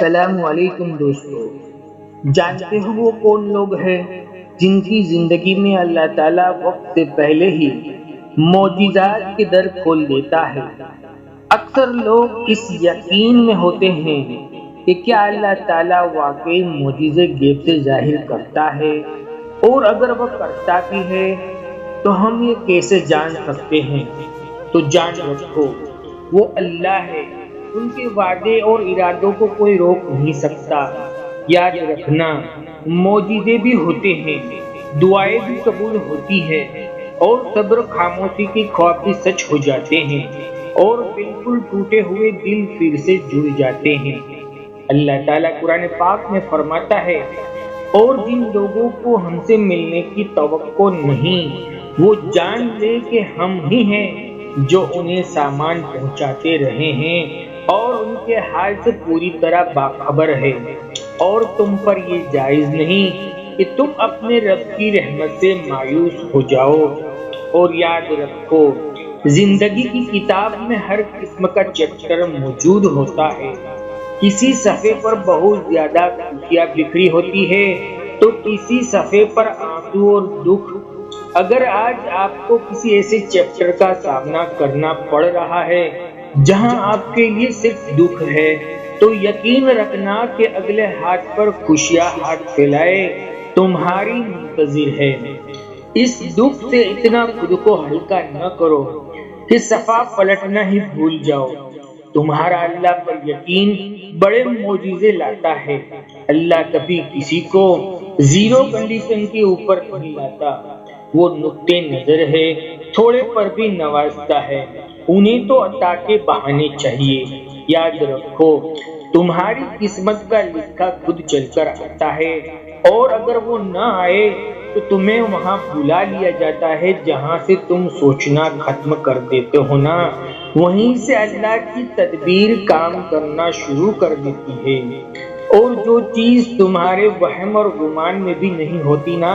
السلام علیکم دوستو، جانتے ہو وہ کون لوگ ہیں جن کی زندگی میں اللہ تعالیٰ وقت سے پہلے ہی معجزات کے در کھول دیتا ہے۔ اکثر لوگ اس یقین میں ہوتے ہیں کہ کیا اللہ تعالیٰ واقعی معجزے غیب سے ظاہر کرتا ہے، اور اگر وہ کرتا بھی ہے تو ہم یہ کیسے جان سکتے ہیں؟ تو جان رکھو، وہ اللہ ہے، ان کے وعدے اور ارادوں کو کوئی روک نہیں سکتا۔ یاد رکھنا، معجزے بھی ہوتے ہیں، دعائیں بھی قبول ہوتی ہیں، اور صبر خاموشی کے خواب بھی سچ ہو جاتے ہیں، اور بالکل ٹوٹے ہوئے دل پھر سے جڑ جاتے ہیں۔ اللہ تعالیٰ قرآن پاک میں فرماتا ہے، اور جن لوگوں کو ہم سے ملنے کی توقع نہیں، وہ جان لے کہ ہم ہی ہیں جو انہیں سامان پہنچاتے رہے ہیں اور ان کے حال سے پوری طرح باخبر ہے۔ اور تم پر یہ جائز نہیں کہ تم اپنے رب کی رحمت سے مایوس ہو جاؤ۔ اور یاد رکھو، زندگی کی کتاب میں ہر قسم کا چیپٹر موجود ہوتا ہے۔ کسی صفحے پر بہت زیادہ خوشیاں بکھری ہوتی ہے تو کسی صفحے پر آنسو اور دکھ۔ اگر آج آپ کو کسی ایسے چیپٹر کا سامنا کرنا پڑ رہا ہے جہاں آپ کے لیے صرف دکھ ہے، تو یقین رکھنا کہ اگلے ہاتھ پر خوشیاں ہاتھ پھیلائے تمہاری منتظر ہے۔ اس دکھ سے اتنا خود کو ہلکا نہ کرو کہ صفحہ پلٹنا ہی بھول جاؤ۔ تمہارا اللہ پر یقین بڑے معجزے لاتا ہے۔ اللہ کبھی کسی کو زیرو کنڈیشن کے اوپر نہیں لاتا۔ وہ نقطے نظر ہے، تھوڑے پر بھی نوازتا ہے، انہیں تو عطا کے بہانے چاہیے۔ یاد رکھو، تمہاری قسمت کا لکھا خود چل کر آتا ہے، اور اگر وہ نہ آئے تو تمہیں وہاں بلا لیا جاتا ہے جہاں سے تم سوچنا ختم کر دیتے ہو نا، وہیں سے اللہ کی تدبیر کام کرنا شروع کر دیتی ہے۔ اور جو چیز تمہارے وہم اور گمان میں بھی نہیں ہوتی نا،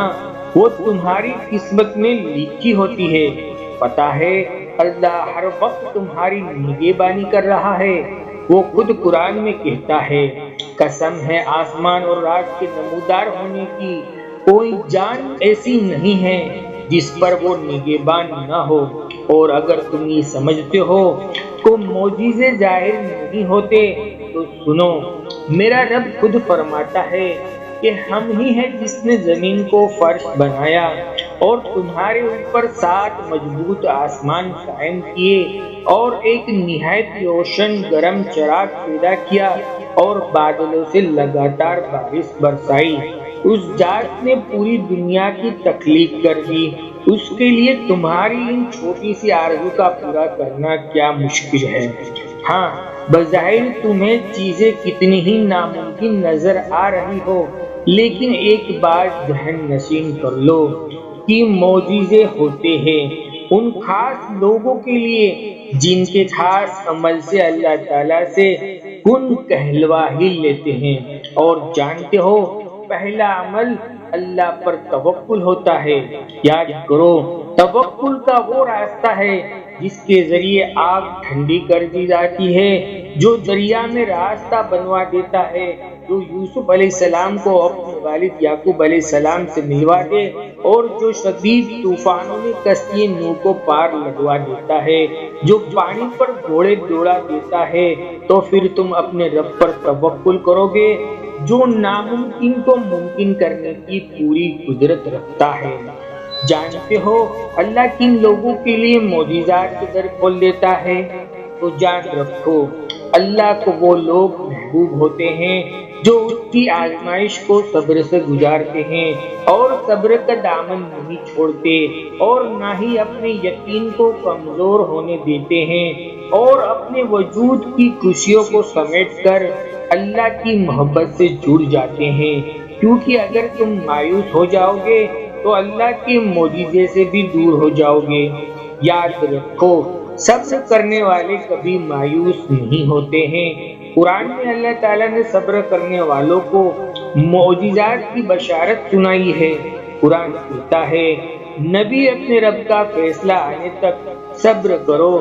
وہ تمہاری قسمت میں لکھی ہوتی ہے۔ پتہ ہے اللہ ہر وقت تمہاری نگہبانی کر رہا ہے۔ وہ خود قرآن میں کہتا ہے، قسم ہے آسمان اور رات کے نمودار ہونے کی، کوئی جان ایسی نہیں ہے جس پر وہ نگہبان نہ ہو۔ اور اگر تم یہ سمجھتے ہو کہ معجزے ظاہر نہیں ہوتے تو سنو، میرا رب خود فرماتا ہے کہ ہم ہی ہیں جس نے زمین کو فرش بنایا اور تمہارے اوپر 7 مضبوط آسمان قائم کیے، اور ایک نہایت روشن گرم چراغ پیدا کیا، اور بادلوں سے لگاتار بارش برسائی۔ اس ذات نے پوری دنیا کی تخلیق کر دی، اس کے لیے تمہاری ان چھوٹی سی آرزو کا پورا کرنا کیا مشکل ہے؟ ہاں، بظاہر تمہیں چیزیں کتنی ہی ناممکن نظر آ رہی ہو، لیکن ایک بات ذہن نشین کر لو کہ معجزے ہوتے ہیں ان خاص لوگوں کے لیے جن کے خاص عمل سے اللہ تعالیٰ سے کن کہلوا ہی لیتے ہیں۔ اور جانتے ہو، پہلا عمل اللہ پر توکل ہوتا ہے۔ یاد کرو، توکل کا وہ راستہ ہے جس کے ذریعے آگ ٹھنڈی کر دی جاتی ہے، جو دریا میں راستہ بنوا دیتا ہے، جو یوسف علیہ السلام کو اپنے والد یعقوب علیہ السلام سے ملوا دے، اور جو شدید طوفانوں میں کشتی نوح کو پار لگوا دیتا ہے، جو پانی پر گھوڑے دوڑا دیتا ہے۔ تو پھر تم اپنے رب پر توکل کرو گے جو ناممکن کو ممکن کرنے کی پوری قدرت رکھتا ہے۔ جانتے ہو اللہ کن لوگوں کے لیے معجزات کے در کھول دیتا ہے؟ تو جان رکھو، اللہ کو وہ لوگ محبوب ہوتے ہیں جو اس کی آزمائش کو صبر سے گزارتے ہیں، اور صبر کا دامن نہیں چھوڑتے، اور نہ ہی اپنے یقین کو کمزور ہونے دیتے ہیں، اور اپنے وجود کی خوشیوں کو سمیٹ کر اللہ کی محبت سے جڑ جاتے ہیں۔ کیونکہ اگر تم مایوس ہو جاؤ گے تو اللہ کے معجزے سے بھی دور ہو جاؤ گے۔ یاد رکھو، صبر کرنے والے کبھی مایوس نہیں ہوتے ہیں۔ قرآن میں اللہ تعالیٰ نے صبر کرنے والوں کو معجزات کی بشارت سنائی ہے۔ قرآن کہتا ہے، نبی اپنے رب کا فیصلہ آنے تک صبر کرو،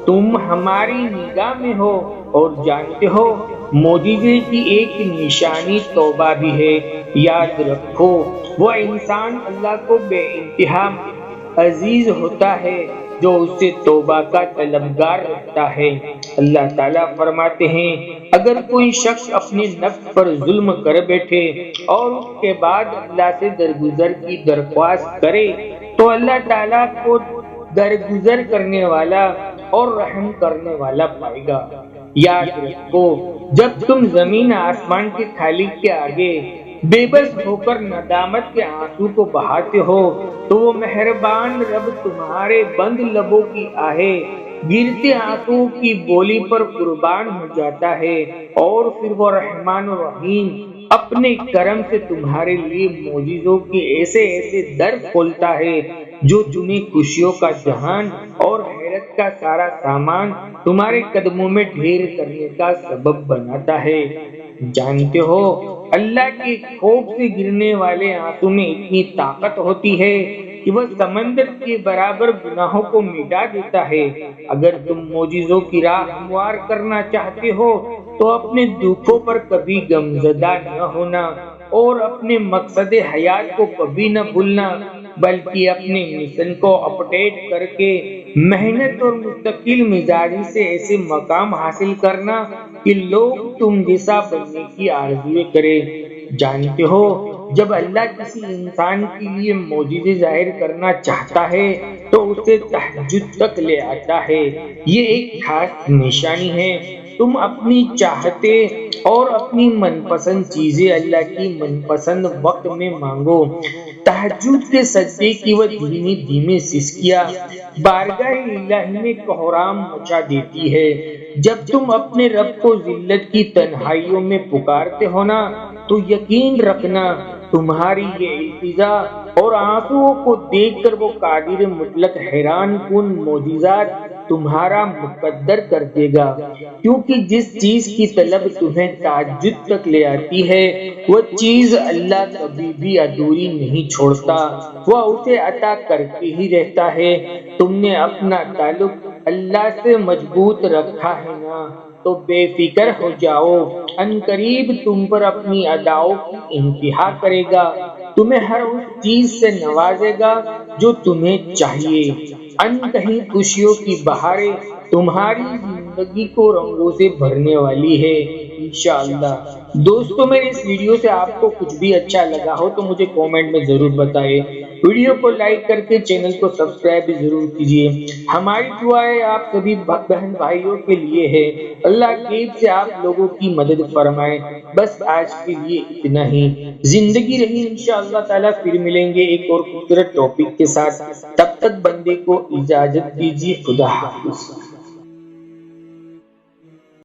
تم ہماری نگاہ میں ہو، اور جانتے ہو معجزے کی ایک نشانی توبہ بھی ہے۔ یاد رکھو وہ انسان اللہ کو بے انتہا عزیز ہوتا ہے جو اس سے توبہ کا طلبگار رہتا ہے۔ اللہ تعالیٰ فرماتے ہیں اگر کوئی شخص اپنے نفس پر ظلم کر بیٹھے اور اس کے بعد اللہ سے درگزر کی درخواست کرے تو اللہ تعالیٰ کو درگزر کرنے والا اور رحم کرنے والا پائے گا۔ یاد رکھو جب تم زمین آسمان کے خالق کے آگے بے بس ہو کر ندامت کے آنسو کو بہاتے ہو تو وہ مہربان رب تمہارے بند لبوں کی آہیں گرتے آنسو کی بولی پر قربان ہو جاتا ہے، اور پھر وہ رحمان و رحیم اپنے کرم سے تمہارے لیے معجزوں کے ایسے ایسے در کھولتا ہے جو تمہیں خوشیوں کا جہان اور حیرت کا سارا سامان تمہارے قدموں میں ڈھیر کرنے کا سبب بناتا ہے۔ جانتے ہو اللہ کے خوف سے گرنے والے آنسو میں اتنی طاقت ہوتی ہے کہ وہ سمندر کے برابر گناہوں کو مٹا دیتا ہے۔ اگر تم معجزوں کی راہ ہموار کرنا چاہتے ہو تو اپنے دکھوں پر کبھی غمزدہ نہ ہونا اور اپنے مقصد حیات کو کبھی نہ بھولنا، بلکہ اپنے مشن کو اپڈیٹ کر کے محنت اور مستقل مزاجی سے ایسے مقام حاصل کرنا کہ لوگ تم جیسا بننے کی آرزو کریں۔ جانتے ہو جب اللہ کسی انسان کے لیے معجزے ظاہر کرنا چاہتا ہے تو اسے تہجد تک لے آتا ہے۔ یہ ایک خاص نشانی ہے۔ تم اپنی چاہتے اور اپنی من پسند چیزیں اللہ کی من پسند وقت میں مانگو۔ تہجد کے سجدے کی وہ دھیمی دھیمی سسکیاں بارگاہ الہی میں کوہرام مچا دیتی ہے۔ جب تم اپنے رب کو ذلت کی تنہائیوں میں پکارتے ہو نا تو یقین رکھنا تمہاری یہ التجا اور آنسوؤں کو دیکھ کر وہ قادر مطلق حیران کن معجزات تمہارا مقدر کر دے گا، کیونکہ جس چیز کی طلب تمہیں تہجد تک لے آتی ہے وہ چیز اللہ کبھی بھی ادھوری نہیں چھوڑتا، وہ اسے عطا کرتے ہی رہتا ہے۔ تم نے اپنا تعلق اللہ سے مضبوط رکھا ہے نا تو بے فکر ہو جاؤ، ان قریب تم پر اپنی اداؤں کی انتہا کرے گا، تمہیں ہر اس چیز سے نوازے گا جو تمہیں چاہیے۔ ان کہیں خوشیوں کی بہاریں تمہاری زندگی کو رنگوں سے بھرنے والی ہے انشاءاللہ۔ دوستو میرے اس ویڈیو سے آپ کو کچھ بھی اچھا لگا ہو تو مجھے کومنٹ میں ضرور بتائیں، ویڈیو کو لائک کر کے چینل کو سبسکرائب بھی ضرور کیجیے۔ ہماری دعائیں آپ سبھی بہن بھائیوں کے لیے ہے، اللہ غیب سے آپ لوگوں کی مدد فرمائے۔ بس آج کے لیے اتنا ہی، زندگی رہی انشاءاللہ تعالیٰ پھر ملیں گے ایک اور خوبصورت ٹاپک کے ساتھ، تب تک بندے کو اجازت دیجیے، خدا حافظ۔